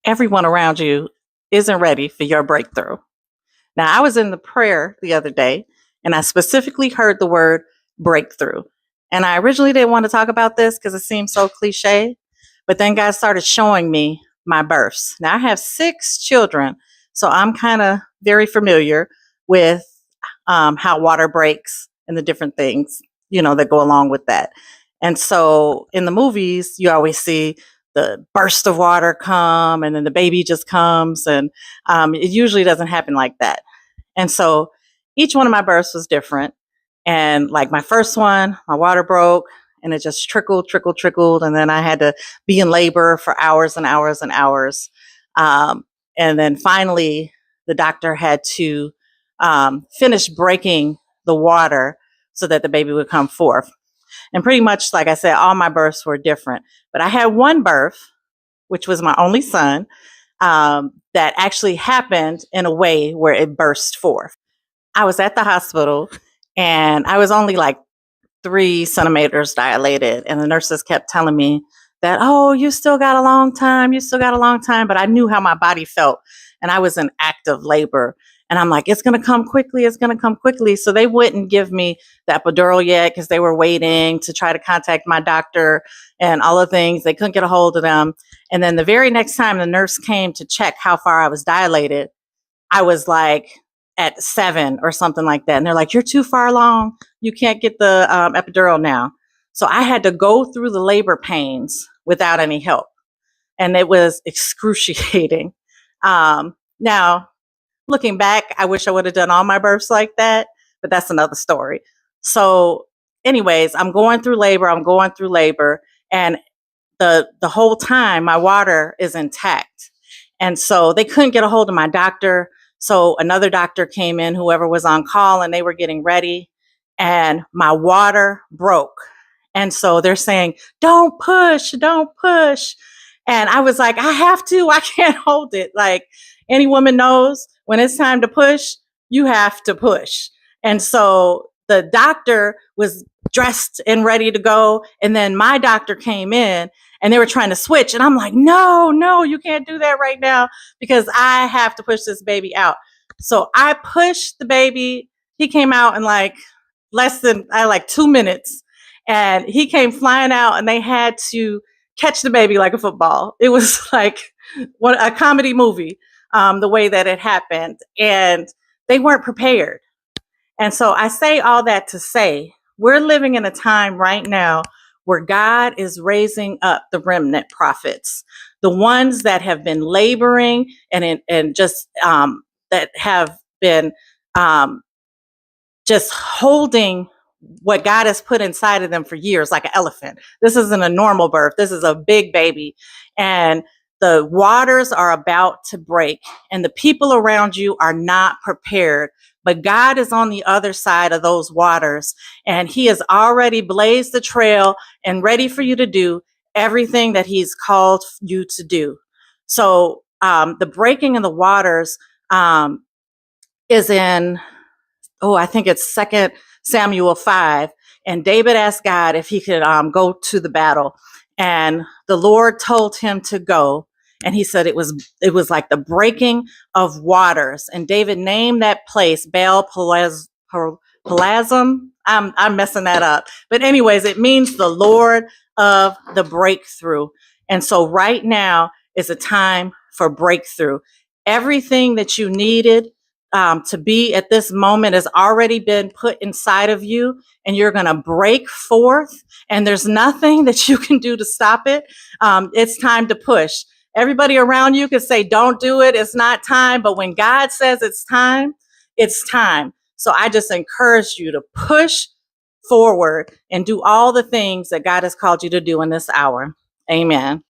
everyone around you isn't ready for your breakthrough. Now, I was in the prayer the other day and I specifically heard the word breakthrough. And I originally didn't want to talk about this because it seems so cliche, but then God started showing me my births. Now, I have 6 children, so I'm kind of very familiar with how water breaks and the different things, that go along with that. And so in the movies, you always see the burst of water come and then the baby just comes. And it usually doesn't happen like that. And so each one of my births was different. And like my first one, my water broke and it just trickled, trickled, trickled. And then I had to be in labor for hours and hours and hours. And then finally, the doctor had to finish breaking the water so that the baby would come forth. And pretty much, like I said, all my births were different. But I had one birth, which was my only son, that actually happened in a way where it burst forth. I was at the hospital and I was only like 3 centimeters dilated. And the nurses kept telling me that, oh, you still got a long time. You still got a long time. But I knew how my body felt. And I was in active labor. And I'm like, it's going to come quickly. It's going to come quickly. So they wouldn't give me the epidural yet because they were waiting to try to contact my doctor and all the things. They couldn't get a hold of them. And then the very next time the nurse came to check how far I was dilated, I was like at 7 or something like that. And they're like, you're too far along. You can't get the epidural now. So I had to go through the labor pains without any help. And it was excruciating. Now, looking back, I wish I would have done all my births like that, but that's another story. So anyways, I'm going through labor, and the whole time my water is intact. And so they couldn't get a hold of my doctor. So another doctor came in, whoever was on call, and they were getting ready and my water broke. And so they're saying, don't push, don't push. And I was like, I have to, I can't hold it. Like any woman knows when it's time to push, you have to push. And so the doctor was dressed and ready to go. And then my doctor came in and they were trying to switch. And I'm like, no, you can't do that right now because I have to push this baby out. So I pushed the baby. He came out in like less than 2 minutes and he came flying out and they had to catch the baby like a football. It was like a comedy movie, the way that it happened, and they weren't prepared. And so I say all that to say, we're living in a time right now where God is raising up the remnant prophets, the ones that have been laboring and just that have been just holding what God has put inside of them for years, like an elephant. This isn't a normal birth. This is a big baby. And the waters are about to break and the people around you are not prepared. But God is on the other side of those waters and he has already blazed the trail and ready for you to do everything that he's called you to do. So the breaking of the waters is in, I think it's 2 Samuel 5. And David asked God if he could go to the battle. And the Lord told him to go. And he said it was like the breaking of waters. And David named that place Baal Perazim. I'm messing that up. But anyways, it means the Lord of the breakthrough. And so right now is a time for breakthrough. Everything that you needed to be at this moment has already been put inside of you, and you're going to break forth, and there's nothing that you can do to stop it. It's time to push. Everybody around you can say, don't do it. It's not time. But when God says it's time, it's time. So I just encourage you to push forward and do all the things that God has called you to do in this hour. Amen.